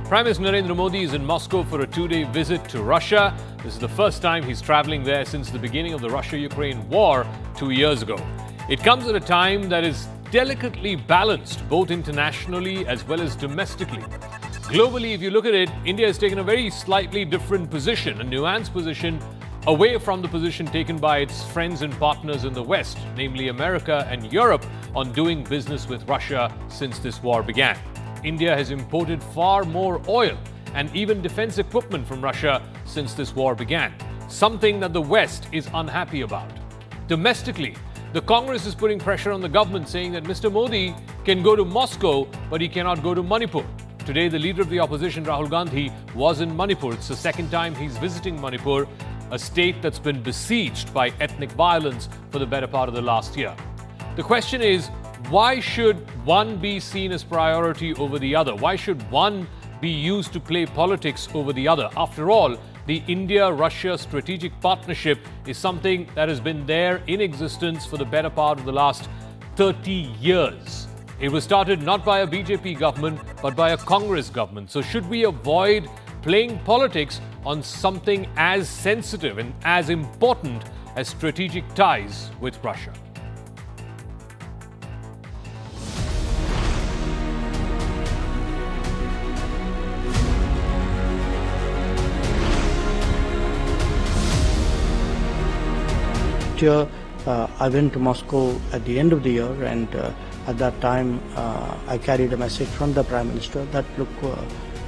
Prime Minister Narendra Modi is in Moscow for a two-day visit to Russia. This is the first time he's traveling there since the beginning of the Russia-Ukraine war 2 years ago. It comes at a time that is delicately balanced, both internationally as well as domestically. Globally, if you look at it, India has taken a very slightly different position, a nuanced position, away from the position taken by its friends and partners in the West, namely America and Europe, on doing business with Russia since this war began. India has imported far more oil and even defense equipment from Russia since this war began, something that the West is unhappy about. Domestically, the Congress is putting pressure on the government, saying that Mr. Modi can go to Moscow, but he cannot go to Manipur. Today, the leader of the opposition, Rahul Gandhi, was in Manipur. It's the second time he's visiting Manipur, a state that's been besieged by ethnic violence for the better part of the last year. The question is, why should one be seen as priority over the other? Why should one be used to play politics over the other? After all, the India-Russia strategic partnership is something that has been there in existence for the better part of the last 30 years. It was started not by a BJP government, but by a Congress government. So should we avoid playing politics on something as sensitive and as important as strategic ties with Russia? I went to Moscow at the end of the year, and at that time I carried a message from the Prime Minister that, look,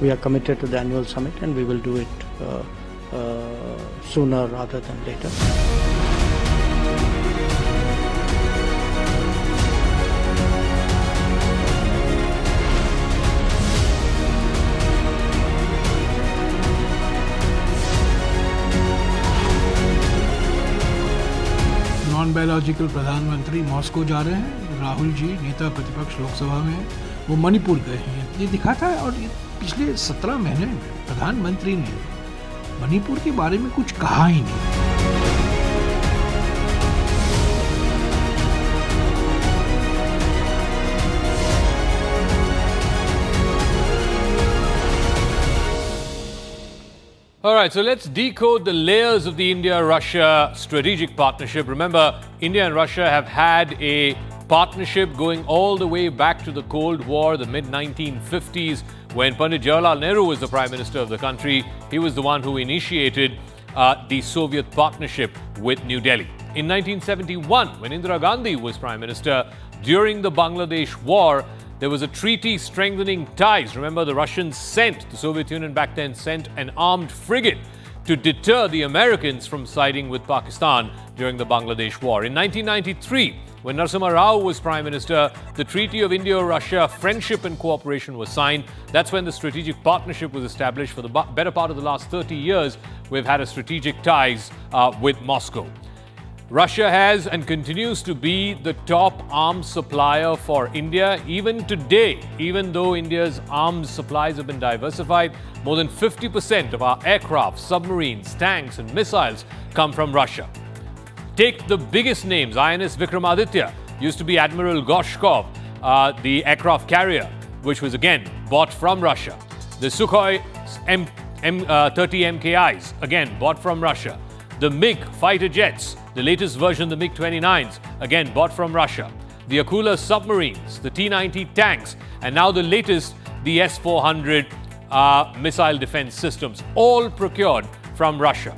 we are committed to the annual summit and we will do it sooner rather than later. Non-biological प्रधानमंत्री Moscow जा रहे हैं। राहुल जी नेता प्रतिपक्ष लोकसभा में वो मणिपुर गए हैं। ये दिखाता है, और पिछले 17 महीने में प्रधानमंत्री ने मणिपुर के बारे में कुछ कहा ही नहीं। All right, so let's decode the layers of the India-Russia strategic partnership. Remember, India and Russia have had a partnership going all the way back to the Cold War, the mid-1950s, when Pandit Jawaharlal Nehru was the Prime Minister of the country. He was the one who initiated the Soviet partnership with New Delhi. In 1971, when Indira Gandhi was Prime Minister, during the Bangladesh War, there was a treaty strengthening ties. Remember, the Soviet Union back then sent an armed frigate to deter the Americans from siding with Pakistan during the Bangladesh War. In 1993, when Narasimha Rao was Prime Minister, the Treaty of India-Russia Friendship and Cooperation was signed. That's when the strategic partnership was established. For the better part of the last 30 years, we've had a strategic ties with Moscow. Russia has and continues to be the top arms supplier for India. Even today, even though India's arms supplies have been diversified, more than 50% of our aircraft, submarines, tanks and missiles come from Russia. Take the biggest names. INS Vikramaditya used to be Admiral Gorshkov, the aircraft carrier, which was again bought from Russia. The Sukhoi M30 MKIs, again bought from Russia. The MiG fighter jets, the latest version, the MiG-29s, again bought from Russia. The Akula submarines, the T-90 tanks, and now the latest, the S-400 missile defense systems, all procured from Russia.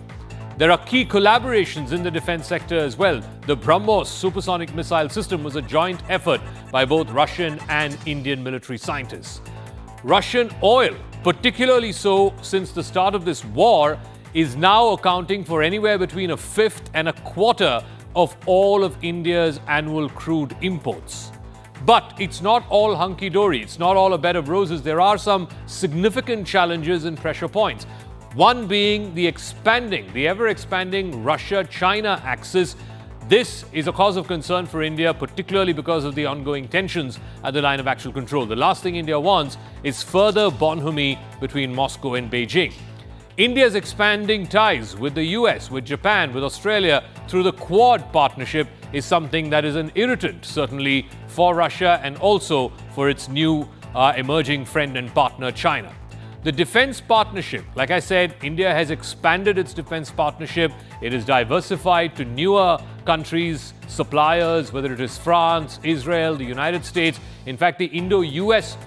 There are key collaborations in the defense sector as well. The BrahMos supersonic missile system was a joint effort by both Russian and Indian military scientists. Russian oil, particularly so since the start of this war, is now accounting for anywhere between a fifth and a quarter of all of India's annual crude imports. But it's not all hunky-dory. It's not all a bed of roses. There are some significant challenges and pressure points. One being the ever-expanding Russia-China axis. This is a cause of concern for India, particularly because of the ongoing tensions at the line of actual control. The last thing India wants is further bonhomie between Moscow and Beijing. India's expanding ties with the US, with Japan, with Australia through the Quad partnership is something that is an irritant, certainly for Russia and also for its new emerging friend and partner, China. The defense partnership, like I said, India has expanded its defense partnership. It is diversified to newer countries, suppliers, whether it is France, Israel, the United States. In fact, the Indo-US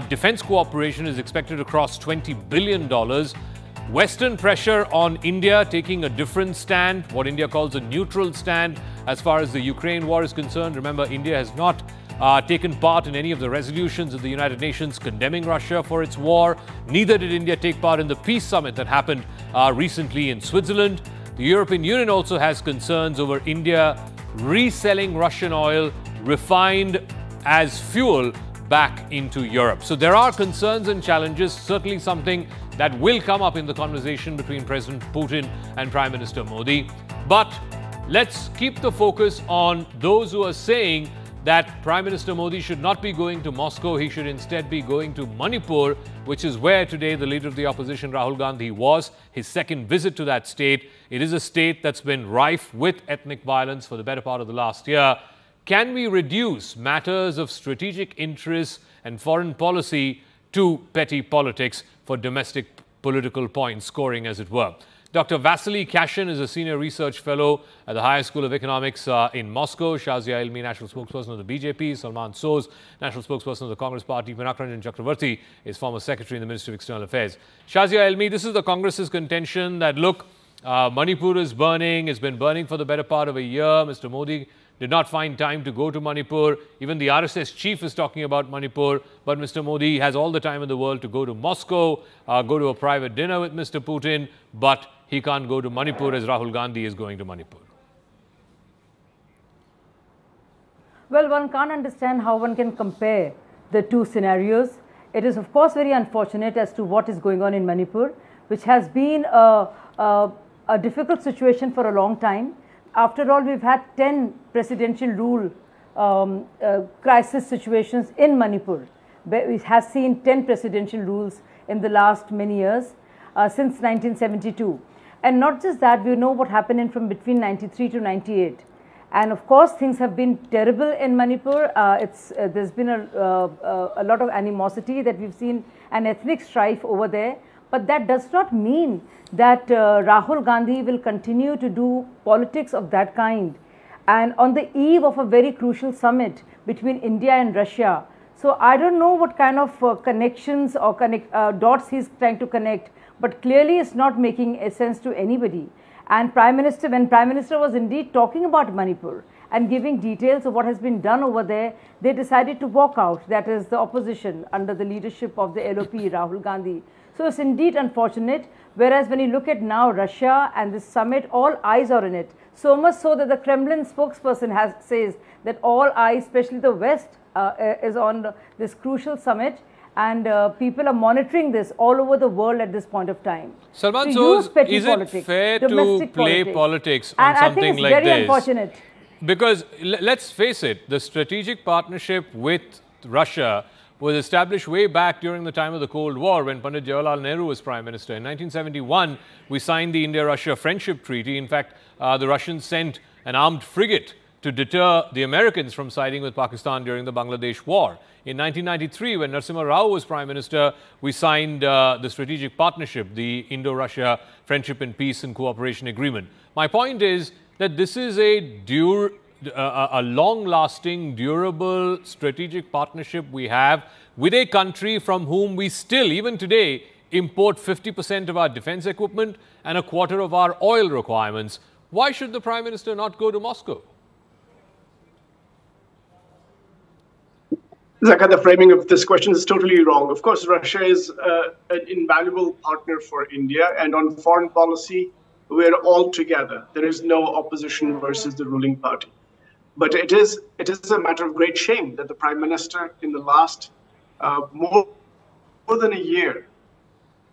defense cooperation is expected to cross $20 billion. Western pressure on India taking a different stand, what India calls a neutral stand as far as the Ukraine war is concerned. Remember, India has not taken part in any of the resolutions of the United Nations condemning Russia for its war. Neither did India take part in the peace summit that happened recently in Switzerland. The European Union also has concerns over India reselling Russian oil refined as fuel back into Europe. So there are concerns and challenges, certainly something that will come up in the conversation between President Putin and Prime Minister Modi. But let's keep the focus on those who are saying that Prime Minister Modi should not be going to Moscow. He should instead be going to Manipur, which is where today the leader of the opposition, Rahul Gandhi, was. His second visit to that state. It is a state that's been rife with ethnic violence for the better part of the last year. Can we reduce matters of strategic interest and foreign policy to petty politics for domestic political point scoring, as it were? Dr. Vasily Kashin is a senior research fellow at the Higher School of Economics in Moscow. Shazia Ilmi, national spokesperson of the BJP. Salman Soz, national spokesperson of the Congress Party. Pinakaranjan Chakravarti is former secretary in the Ministry of External Affairs. Shazia Ilmi, this is the Congress's contention that, look, Manipur is burning. It's been burning for the better part of a year. Mr. Modi did not find time to go to Manipur. Even the RSS chief is talking about Manipur. But Mr. Modi has all the time in the world to go to Moscow, go to a private dinner with Mr. Putin. But he can't go to Manipur as Rahul Gandhi is going to Manipur. Well, one can't understand how one can compare the two scenarios. It is, of course, very unfortunate as to what is going on in Manipur, which has been a difficult situation for a long time. After all, we've had 10 presidential rule crisis situations in Manipur. We have seen 10 presidential rules in the last many years, since 1972. And not just that, we know what happened from between 93 to 98. And of course, things have been terrible in Manipur. There's been a lot of animosity that we've seen, an ethnic strife over there. But that does not mean that Rahul Gandhi will continue to do politics of that kind. And on the eve of a very crucial summit between India and Russia. So I don't know what kind of connections or dots he's trying to connect. But clearly it's not making a sense to anybody. And when Prime Minister was indeed talking about Manipur and giving details of what has been done over there, they decided to walk out. That is the opposition under the leadership of the LOP, Rahul Gandhi. So it's indeed unfortunate. Whereas when you look at now Russia and this summit, all eyes are on it. So much so that the Kremlin spokesperson says that all eyes, especially the West, is on this crucial summit. And people are monitoring this all over the world at this point of time. Salman Soz, is it fair to play politics on something like this? I think it's very unfortunate. Because let's face it, the strategic partnership with Russia was established way back during the time of the Cold War when Pandit Jawaharlal Nehru was Prime Minister. In 1971, we signed the India-Russia Friendship Treaty. In fact, the Russians sent an armed frigate to deter the Americans from siding with Pakistan during the Bangladesh War. In 1993, when Narasimha Rao was Prime Minister, we signed the strategic partnership, the Indo-Russia Friendship and Peace and Cooperation Agreement. My point is that this is a long-lasting, durable strategic partnership we have with a country from whom we still, even today, import 50% of our defense equipment and a quarter of our oil requirements. Why should the Prime Minister not go to Moscow? Zaka, the framing of this question is totally wrong. Of course, Russia is an invaluable partner for India, and on foreign policy, we're all together. There is no opposition versus the ruling party. But it is a matter of great shame that the Prime Minister, in the last more than a year,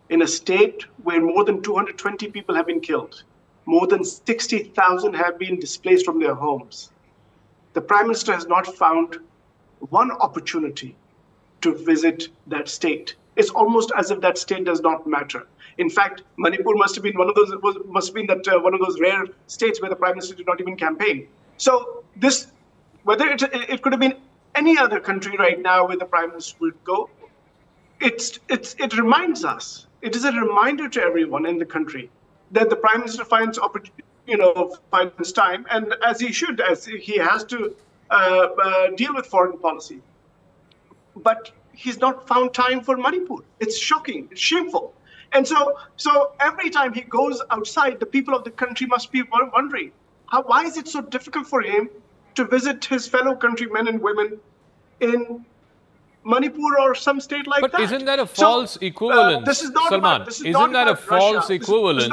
in a state where more than 220 people have been killed, more than 60,000 have been displaced from their homes, the Prime Minister has not found one opportunity to visit that state. It's almost as if that state does not matter. In fact, Manipur must have been one of those rare states where the Prime Minister did not even campaign. So this, whether it could have been any other country right now where the Prime Minister would go, it reminds us. It is a reminder to everyone in the country that the Prime Minister finds time, and as he should, as he has to deal with foreign policy. But he's not found time for Manipur. It's shocking. It's shameful. And so every time he goes outside, the people of the country must be wondering, why is it so difficult for him to visit his fellow countrymen and women in Manipur or some state like that? But isn't that a false equivalence, this is not Salman? Isn't that a false equivalence?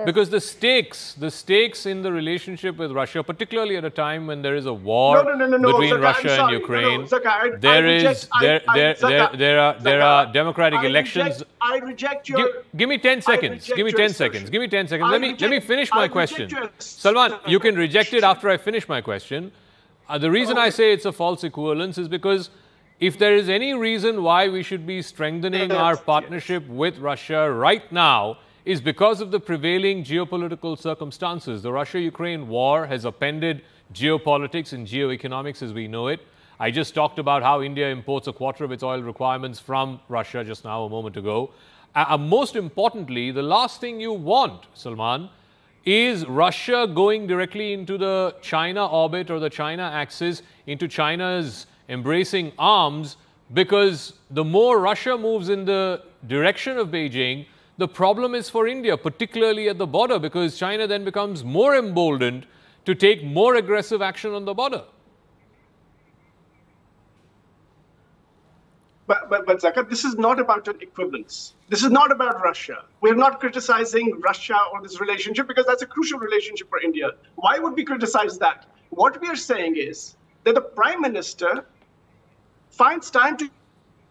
Because the stakes in the relationship with Russia, particularly at a time when there is a war between Russia and Ukraine, there are democratic elections. I reject your. Give me 10 seconds. Give me 10 seconds. Give me 10 seconds. Let me finish my question. Salman, you can reject it after I finish my question. The reason I say it's a false equivalence is because if there is any reason why we should be strengthening our partnership with Russia right now, is because of the prevailing geopolitical circumstances. The Russia-Ukraine war has upended geopolitics and geoeconomics as we know it. I just talked about how India imports a quarter of its oil requirements from Russia just now, a moment ago. Most importantly, the last thing you want, Salman, is Russia going directly into the China orbit or the China axis, into China's embracing arms, because the more Russia moves in the direction of Beijing, the problem is for India, particularly at the border, because China then becomes more emboldened to take more aggressive action on the border. But Zakat, this is not about an equivalence. This is not about Russia. We're not criticizing Russia or this relationship because that's a crucial relationship for India. Why would we criticize that? What we are saying is that the Prime Minister finds time to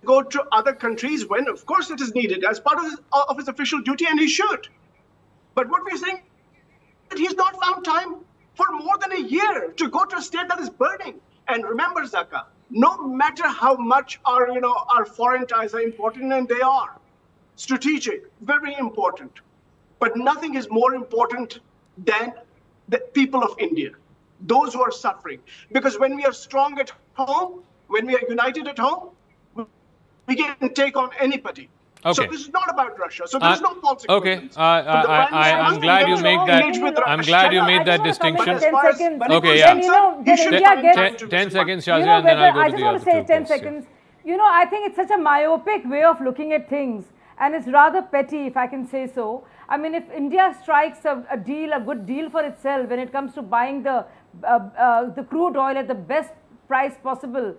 go to other countries when, of course, it is needed as part of his official duty, and he should. But what we're saying is that he's not found time for more than a year to go to a state that is burning. And remember, Zaka, no matter how much our foreign ties are important, and they are strategic, very important, but nothing is more important than the people of India, those who are suffering. Because when we are strong at home, when we are united at home, we can take on anybody. Okay. So this is not about Russia. So there is no false equivalence. Okay. I'm glad you make that. I'm glad you made that distinction. 10 seconds. Okay, yeah. Then 10 seconds, Shazia, and then I'll go I to just the want other to say two 10 points, yeah. seconds. I think it's such a myopic way of looking at things, and it's rather petty, if I can say so. I mean, if India strikes a good deal for itself when it comes to buying the crude oil at the best price possible,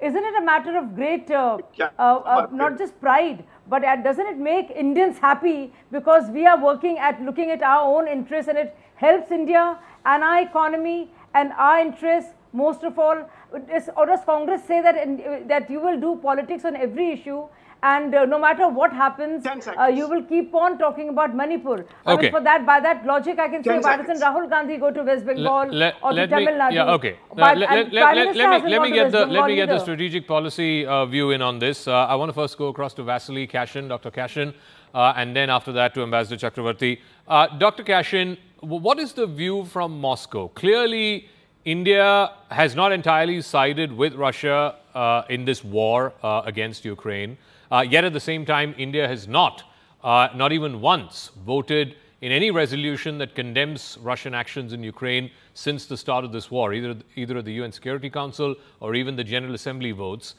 isn't it a matter of great, not just pride, but doesn't it make Indians happy because we are working at looking at our own interests, and it helps India and our economy and our interests most of all? Or does Congress say that you will do politics on every issue, and no matter what happens, you will keep on talking about Manipur? I mean, by that logic, I can say, why doesn't Rahul Gandhi go to West Bengal or to Tamil Nadu? Yeah, okay. Let me get the strategic policy view in on this. I want to first go across to Vasily Kashin, Dr. Kashin, and then after that to Ambassador Chakravarti. Dr. Kashin, what is the view from Moscow? Clearly, India has not entirely sided with Russia in this war against Ukraine. Yet at the same time, India has not even once voted in any resolution that condemns Russian actions in Ukraine since the start of this war, either at the UN Security Council or even the General Assembly votes.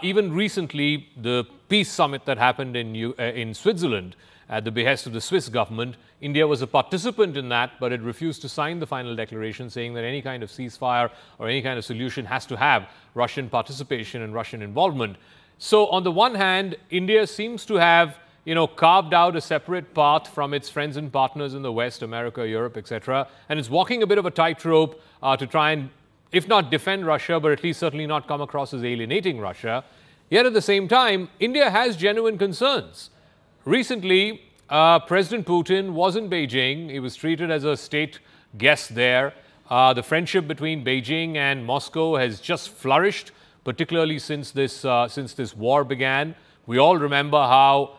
Even recently, the peace summit that happened in Switzerland at the behest of the Swiss government, India was a participant in that, but it refused to sign the final declaration saying that any kind of ceasefire or any kind of solution has to have Russian participation and Russian involvement. So on the one hand, India seems to have, carved out a separate path from its friends and partners in the West, America, Europe, etc. And it's walking a bit of a tightrope to try and, if not defend Russia, but at least certainly not come across as alienating Russia. Yet at the same time, India has genuine concerns. Recently, President Putin was in Beijing. He was treated as a state guest there. The friendship between Beijing and Moscow has just flourished, particularly since this war began. We all remember how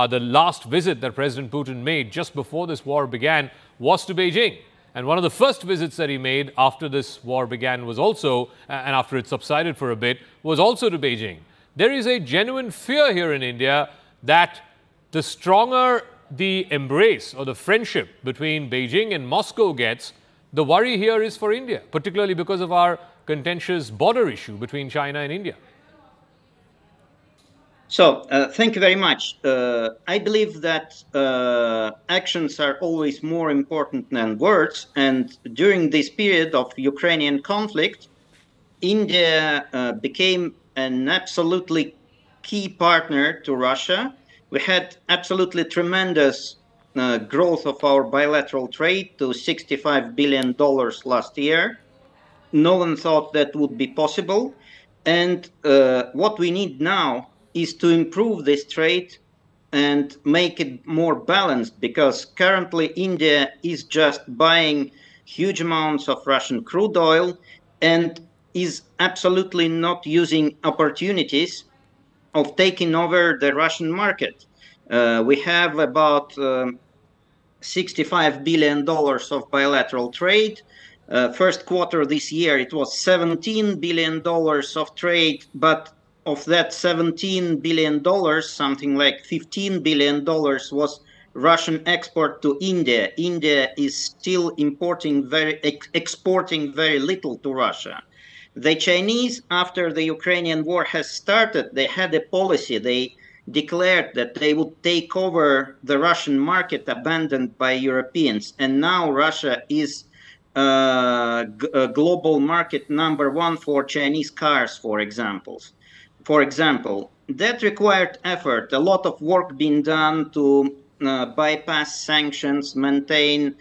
the last visit that President Putin made just before this war began was to Beijing. And one of the first visits that he made after this war began was also, and after it subsided for a bit, was also to Beijing. there is a genuine fear here in India that the stronger the embrace or the friendship between Beijing and Moscow gets, the worry here is for India, particularly because of our contentious border issue between China and India. So, thank you very much. I believe that actions are always more important than words. And during this period of Ukrainian conflict, India became an absolutely key partner to Russia. We had absolutely tremendous growth of our bilateral trade to $65 billion last year. No one thought that would be possible. And what we need now is to improve this trade and make it more balanced, because currently India is just buying huge amounts of Russian crude oil and is absolutely not using opportunities of taking over the Russian market. We have about $65 billion of bilateral trade. First quarter this year, it was $17 billion of trade, but of that $17 billion, something like $15 billion was Russian export to India. India is still exporting very little to Russia. The Chinese, after the Ukrainian war has started, they had a policy. They declared that they would take over the Russian market abandoned by Europeans. And now Russia is a global market #1 for Chinese cars, for example. That required effort, a lot of work being done to bypass sanctions, maintain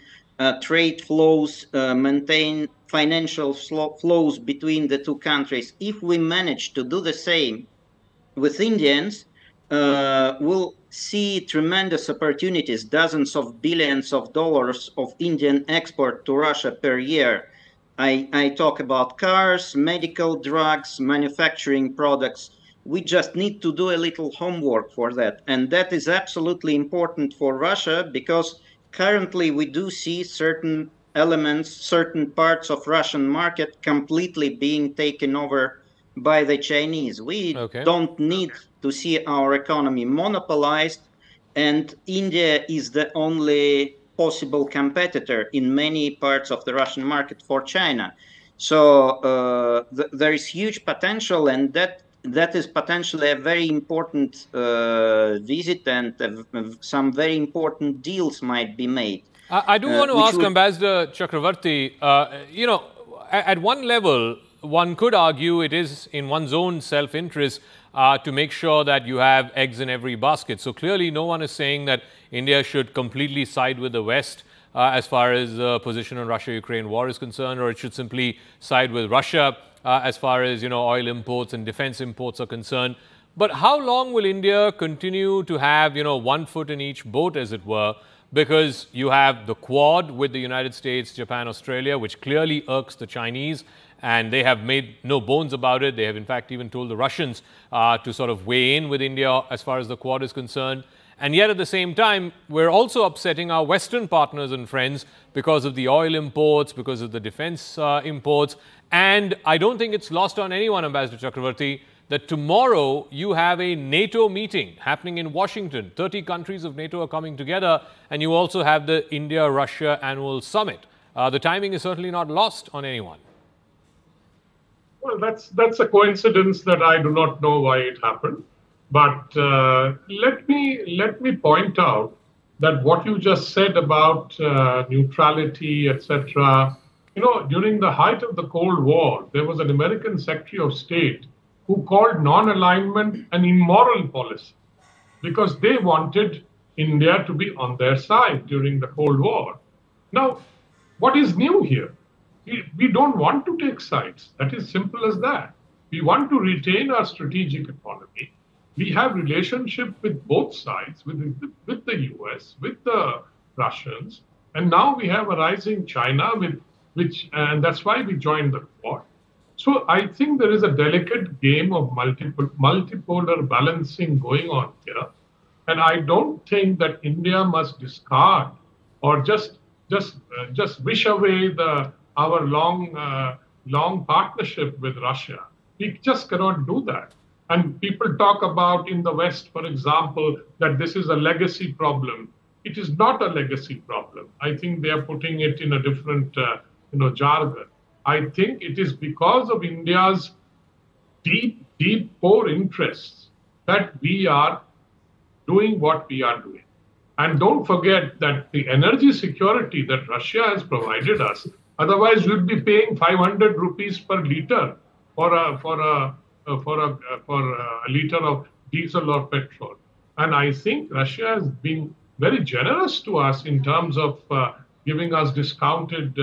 trade flows, maintain financial flows between the two countries. If we manage to do the same with Indians, we'll see tremendous opportunities, dozens of billions of dollars of Indian export to Russia per year. I talk about cars, medical, drugs, manufacturing products. We just need to do a little homework for that. And that is absolutely important for Russia, because currently we do see certain elements, certain parts of Russian market completely being taken over by the Chinese. We don't need to see our economy monopolized, and India is the only possible competitor in many parts of the Russian market for China. So there is huge potential, and that is potentially a very important visit, and some very important deals might be made. I do want to ask Ambassador Chakravarti, you know, at one level, one could argue it is in one's own self-interest to make sure that you have eggs in every basket. So clearly no one is saying that India should completely side with the West as far as the position on Russia-Ukraine war is concerned, or it should simply side with Russia as far as, you know, oil imports and defense imports are concerned. But how long will India continue to have, you know, one foot in each boat, as it were? Because you have the Quad with the United States, Japan, Australia, which clearly irks the Chinese, and they have made no bones about it. They have in fact even told the Russians to sort of weigh in with India as far as the Quad is concerned. And yet at the same time, we're also upsetting our Western partners and friends because of the oil imports, because of the defense imports. And I don't think it's lost on anyone, Ambassador Chakravarti, that tomorrow you have a NATO meeting happening in Washington. 30 countries of NATO are coming together, and you also have the India-Russia annual summit. The timing is certainly not lost on anyone. Well, that's a coincidence that I do not know why it happened. But let me point out that what you just said about neutrality, etc. You know, during the height of the Cold War, there was an American Secretary of State who called non-alignment an immoral policy, because they wanted India to be on their side during the Cold War. Now, what is new here? We don't want to take sides. That is simple as that. We want to retain our strategic autonomy. We have relationship with both sides, with the US, with the Russians, and now we have a rising China, and that's why we joined the Quad. So I think there is a delicate game of multipolar balancing going on here, and I don't think that India must discard or just wish away our long partnership with Russia. We just cannot do that. And people talk about in the West, for example, that this is a legacy problem. It is not a legacy problem. I think they are putting it in a different jargon. I think it is because of India's deep, deep core interests that we are doing what we are doing. And don't forget that the energy security that Russia has provided us, otherwise we'd be paying 500 rupees per liter for a liter of diesel or petrol. And I think Russia has been very generous to us in terms of giving us discounted,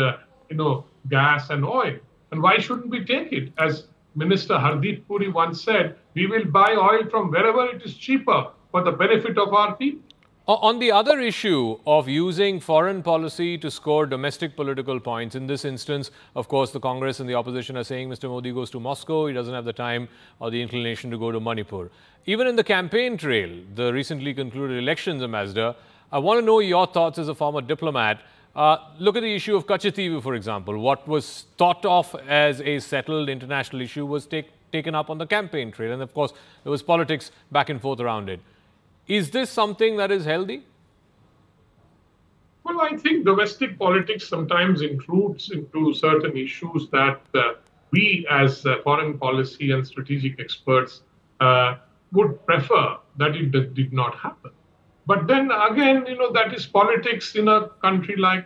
gas and oil. And why shouldn't we take it? As Minister Hardeep Puri once said, we will buy oil from wherever it is cheaper for the benefit of our people. On the other issue of using foreign policy to score domestic political points, in this instance, of course, the Congress and the opposition are saying Mr. Modi goes to Moscow, he doesn't have the time or the inclination to go to Manipur. Even in the campaign trail, the recently concluded elections, Ambassador, I want to know your thoughts as a former diplomat. Look at the issue of Kachativu, for example. What was thought of as a settled international issue was taken up on the campaign trail. And of course, there was politics back and forth around it. Is this something that is healthy? Well, I think domestic politics sometimes intrudes into certain issues that we as foreign policy and strategic experts would prefer that it did not happen. But then again, that is politics in a country like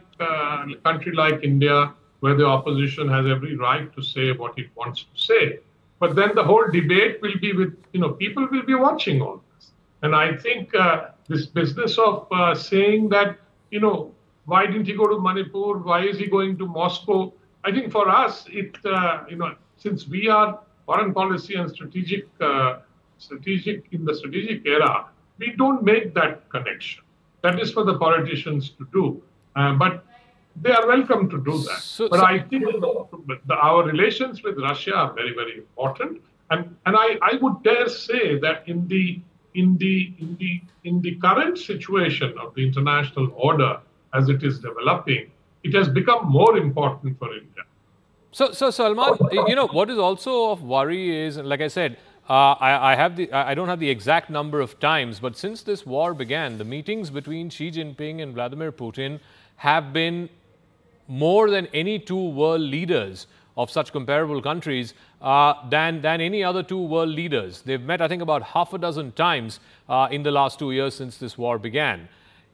India, where the opposition has every right to say what it wants to say. But then the whole debate will be with, people will be watching all this. And I think this business of saying that, why didn't he go to Manipur? Why is he going to Moscow? I think for us, since we are foreign policy and strategic in the strategic era, we don't make that connection. That is for the politicians to do. But they are welcome to do that. But I think our relations with Russia are very, very important. And I would dare say that in the current situation of the international order as it is developing, it has become more important for India. So Salman, what is also of worry is, like I said, I don't have the exact number of times, but since this war began, the meetings between Xi Jinping and Vladimir Putin have been more than any two world leaders of such comparable countries than any other two world leaders. They've met, I think, about half a dozen times in the last 2 years since this war began.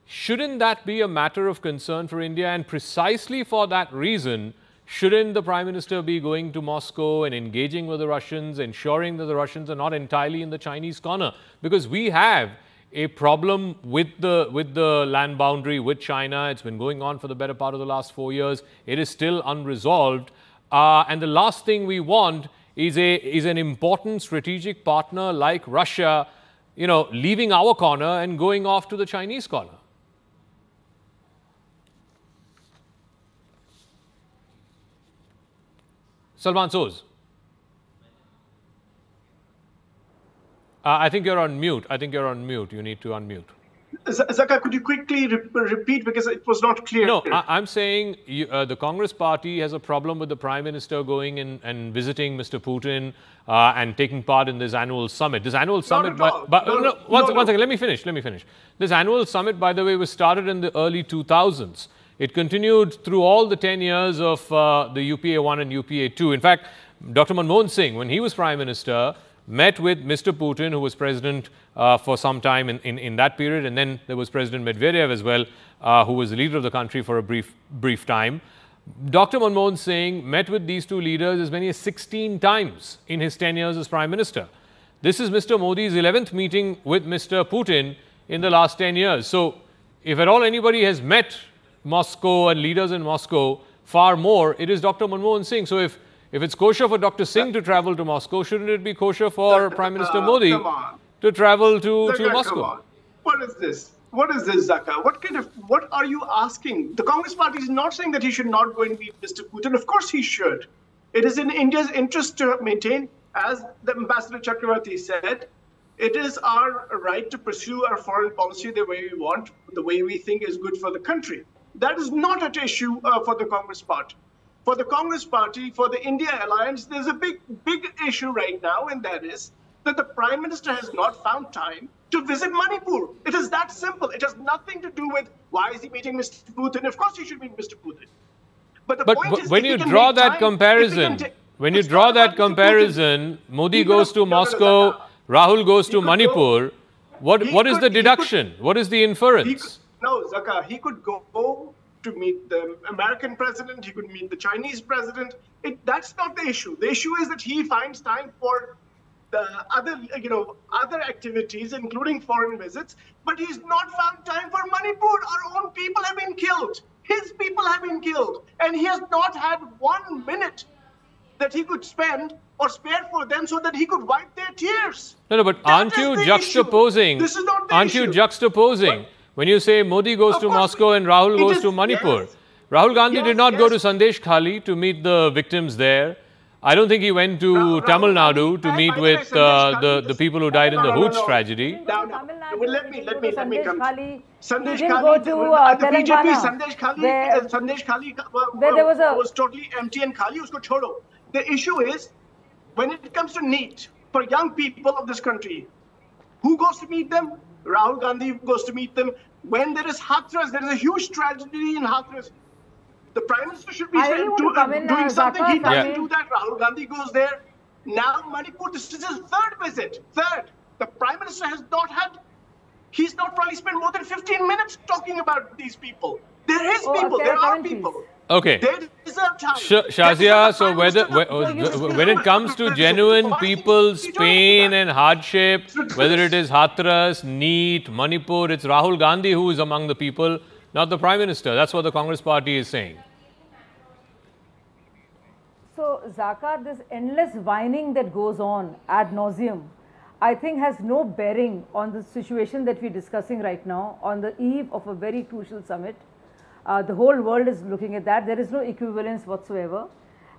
Shouldn't that be a matter of concern for India? And precisely for that reason, shouldn't the Prime Minister be going to Moscow and engaging with the Russians, ensuring that the Russians are not entirely in the Chinese corner? Because we have a problem with the land boundary with China. It's been going on for the better part of the last 4 years. It is still unresolved. And the last thing we want is an important strategic partner like Russia, leaving our corner and going off to the Chinese corner. Salman Soz. I think you're on mute. You need to unmute. Zaka, could you quickly repeat, because it was not clear? No, I'm saying the Congress party has a problem with the Prime Minister going in and visiting Mr. Putin and taking part in this annual summit. This annual summit, one second, let me finish. This annual summit, by the way, was started in the early 2000s. It continued through all the 10 years of the UPA 1 and UPA 2. In fact, Dr. Manmohan Singh, when he was Prime Minister, met with Mr. Putin, who was president for some time in that period. And then there was President Medvedev as well, who was the leader of the country for a brief time. Dr. Manmohan Singh met with these two leaders as many as 16 times in his 10 years as Prime Minister. This is Mr. Modi's 11th meeting with Mr. Putin in the last 10 years. So if at all anybody has met Moscow and leaders in Moscow far more, it is Dr. Manmohan Singh. So if it's kosher for Dr. Singh to travel to Moscow, shouldn't it be kosher for Prime Minister Modi to travel to Moscow? What is this? What is this, Zaka? What are you asking? The Congress party is not saying that he should not go and meet Mr. Putin. Of course he should. It is in India's interest to maintain, as the Ambassador Chakravarti said, it is our right to pursue our foreign policy the way we want, the way we think is good for the country. That is not an issue for the Congress party. For the Congress party, for the India alliance, there's a big issue right now, and that is that the Prime Minister has not found time to visit Manipur. It is that simple. It has nothing to do with why is he meeting Mr. Putin. Of course he should meet Mr. Putin. But the point is, when you draw that comparison, Modi goes to Moscow, Rahul goes to Manipur, what is the deduction? What is the inference? No, Zaka, he could go to meet the American president, he could meet the Chinese president. That's not the issue. The issue is that he finds time for the other activities, including foreign visits, but he's not found time for Manipur. Our own people have been killed. His people have been killed. And he has not had 1 minute that he could spend or spare for them so that he could wipe their tears. No, but aren't you juxtaposing? This is not the aren't you juxtaposing? When you say Modi goes to Moscow and Rahul goes to Manipur. Yes. Rahul Gandhi did not go to Sandesh Khali to meet the victims there. I don't think he went to Tamil Nadu to meet with the people who died in the Hooch tragedy. Let me come. Sandesh didn't go to BJP, Telangana, Sandesh Khali was totally empty and Khali, usko chodo. The issue is, when it comes to NEET, for young people of this country, who goes to meet them? Rahul Gandhi goes to meet them. When there is Hathras, there is a huge tragedy in Hathras. The Prime Minister should be doing something. He doesn't do that. Rahul Gandhi goes there. Now Manipur, this is his third visit. The Prime Minister has not had, he's not probably spent more than 15 minutes talking about these people. They're his people. They're our people. Okay. They deserve time. Shazia, so when it comes to genuine people's pain and hardship, whether it is Hathras, NEET, Manipur, it's Rahul Gandhi who is among the people, not the Prime Minister. That's what the Congress party is saying. So, Zaka, this endless whining that goes on ad nauseum, I think has no bearing on the situation that we're discussing right now on the eve of a very crucial summit. The whole world is looking at that. There is no equivalence whatsoever.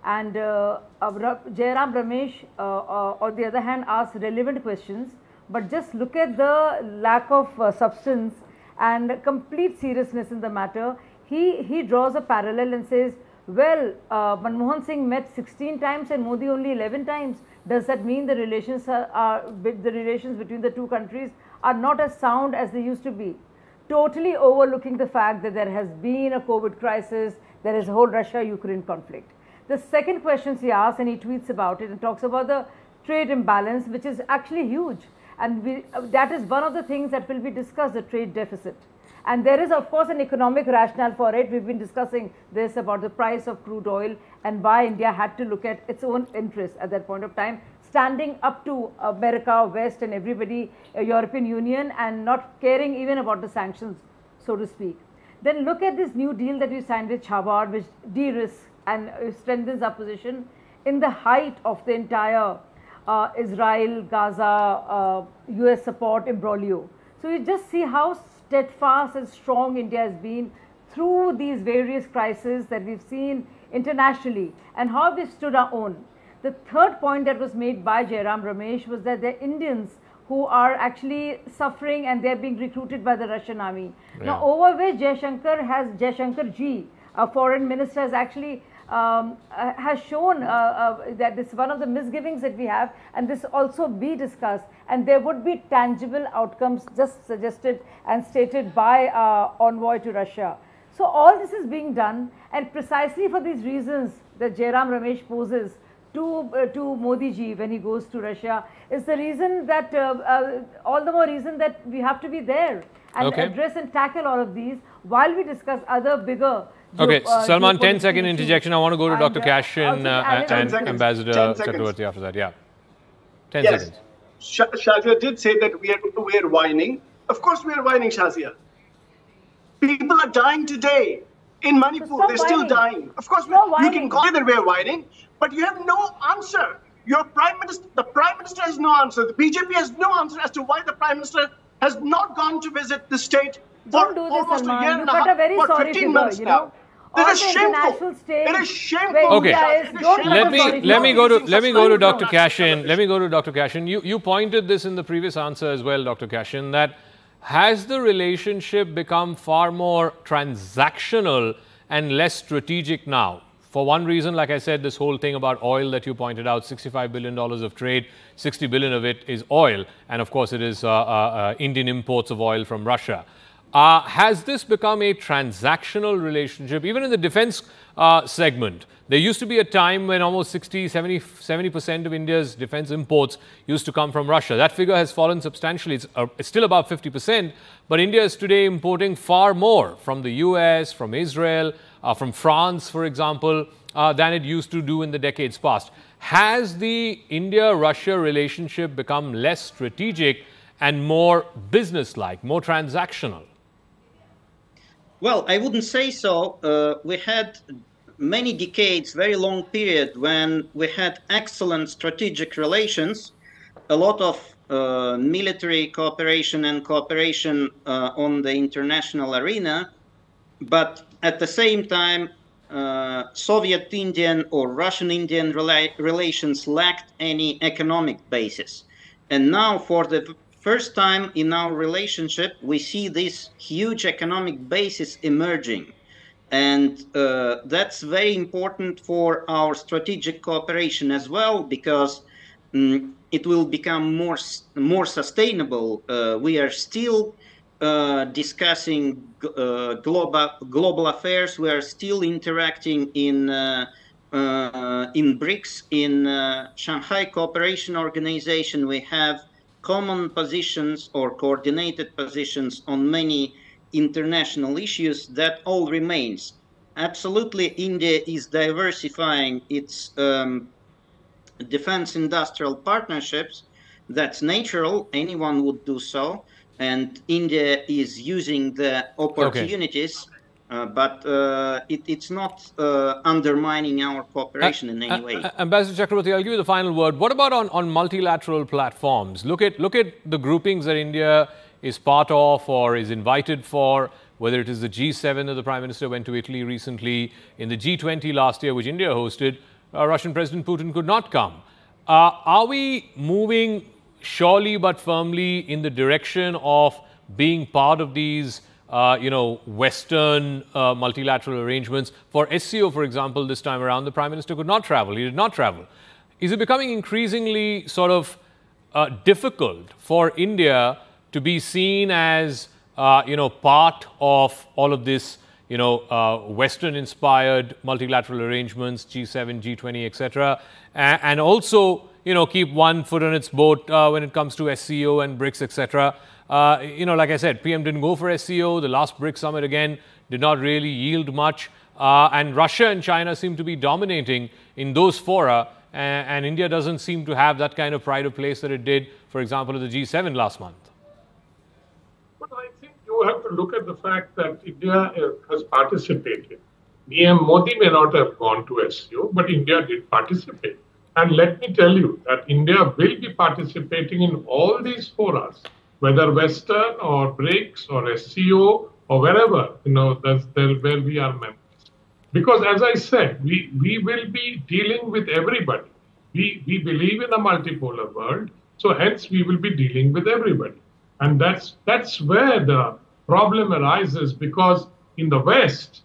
And Jairam Ramesh, on the other hand, asks relevant questions. But just look at the lack of substance and complete seriousness in the matter. He draws a parallel and says, well, Manmohan Singh met 16 times and Modi only 11 times. Does that mean the relations between the two countries are not as sound as they used to be? Totally overlooking the fact that there has been a COVID crisis, there is a whole Russia-Ukraine conflict. The second question he asks, and he tweets about it and talks about the trade imbalance, which is actually huge. And that is one of the things that will be discussed, the trade deficit. And there is, of course, an economic rationale for it. We've been discussing this about the price of crude oil and why India had to look at its own interests at that point of time, standing up to America, West and everybody, European Union, and not caring even about the sanctions, so to speak. Then look at this new deal that we signed with Chabad, which de-risks and strengthens our position in the height of the entire Israel, Gaza, US support imbroglio. So you just see how steadfast and strong India has been through these various crises that we've seen internationally and how we've stood our own. The third point that was made by Jairam Ramesh was that there are Indians who are actually suffering and they're being recruited by the Russian army. Yeah. Now, over which Jaishankar ji, a foreign minister, has actually has shown that this is one of the misgivings that we have, and this also be discussed, and there would be tangible outcomes just suggested and stated by envoy to Russia. So all this is being done, and precisely for these reasons that Jairam Ramesh poses to Modi ji when he goes to Russia is the reason that all the more reason that we have to be there and address and tackle all of these while we discuss other bigger. Okay, Salman, 10-second interjection. I want to go to Dr. Kashin and Ambassador Chakravarti after that. Yeah, 10 seconds. Shazia did say that we are whining. Of course, we are whining, Shazia. People are dying today in Manipur. They're still dying. Of course, you can call it that we're whining, but you have no answer. Your Prime Minister, the Prime Minister has no answer. The BJP has no answer as to why the Prime Minister has not gone to visit the state for almost a year and a half, for 15 months now. That is shameful. It is shameful. Okay, let me go to Dr. Kashin. Let me go to Dr. Kashin. You pointed this in the previous answer as well, Dr. Kashin, that has the relationship become far more transactional and less strategic now? for one reason, like I said, this whole thing about oil that you pointed out, $65 billion of trade, 60 billion of it is oil. And of course, it is Indian imports of oil from Russia. Has this become a transactional relationship, even in the defense segment? There used to be a time when almost 70% of India's defense imports used to come from Russia. That figure has fallen substantially. It's still about 50%, but India is today importing far more from the US, from Israel, from France, for example, than it used to do in the decades past. Has the India-Russia relationship become less strategic and more business-like, more transactional? Well, I wouldn't say so. We had many decades, very long period when we had excellent strategic relations, a lot of military cooperation and cooperation on the international arena, but at the same time, Soviet-Indian or Russian-Indian relations lacked any economic basis. And now, for the first time in our relationship, we see this huge economic basis emerging. And that's very important for our strategic cooperation as well, because it will become more sustainable. We are still discussing global affairs. We are still interacting in BRICS, in Shanghai Cooperation Organization. We have common positions or coordinated positions on many international issues. That all remains. Absolutely, India is diversifying its defense industrial partnerships. That's natural. Anyone would do so. And India is using the opportunities, but it's not undermining our cooperation in any way. Ambassador Chakravarti, I'll give you the final word. What about on multilateral platforms? Look at the groupings that India is part of or is invited for, whether it is the G7 that the Prime Minister went to Italy recently, in the G20 last year, which India hosted, Russian President Putin could not come. Are we moving surely but firmly in the direction of being part of these, Western multilateral arrangements? For SCO, for example, this time around, the Prime Minister could not travel. He did not travel. Is it becoming increasingly sort of difficult for India to be seen as, part of all of this, Western-inspired multilateral arrangements, G7, G20, etc., and also, keep one foot on its boat when it comes to SCO and BRICS, etc. Like I said, PM didn't go for SCO. The last BRICS summit, again, did not really yield much. And Russia and China seem to be dominating in those fora. And India doesn't seem to have that kind of pride of place that it did, for example, at the G7 last month. But I think you have to look at the fact that India has participated. PM Modi may not have gone to SCO, but India did participate. And let me tell you that India will be participating in all these forums, whether Western or BRICS or SCO or wherever, that's where we are members. Because as I said, we will be dealing with everybody. We believe in a multipolar world, so hence we will be dealing with everybody. And that's where the problem arises, because in the West,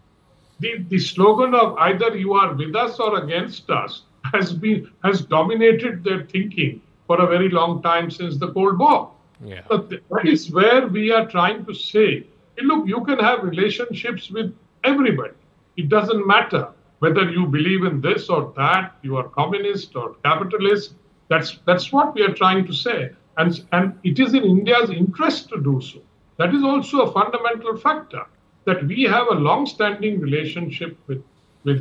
the slogan of either you are with us or against us has dominated their thinking for a very long time since the Cold War. Yeah. So that is where we are trying to say, hey, look, you can have relationships with everybody. It doesn't matter whether you believe in this or that, you are communist or capitalist. That's what we are trying to say. And it is in India's interest to do so. That is also a fundamental factor, that we have a long-standing relationship with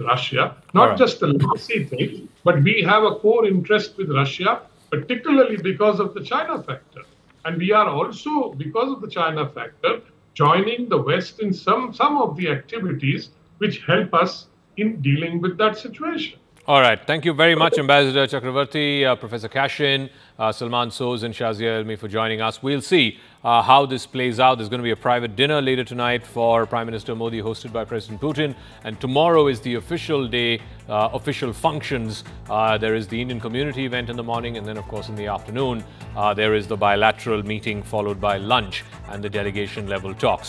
Russia, not just a legacy thing, but we have a core interest with Russia, particularly because of the China factor. And we are also, because of the China factor, joining the West in some of the activities which help us in dealing with that situation. All right. Thank you very much, Ambassador Chakravarti, Professor Kashin, Salman Soz and Shazia Elmi for joining us. We'll see how this plays out. There's going to be a private dinner later tonight for Prime Minister Modi, hosted by President Putin. And tomorrow is the official day, official functions. There is the Indian community event in the morning. And then, of course, in the afternoon, there is the bilateral meeting followed by lunch and the delegation level talks.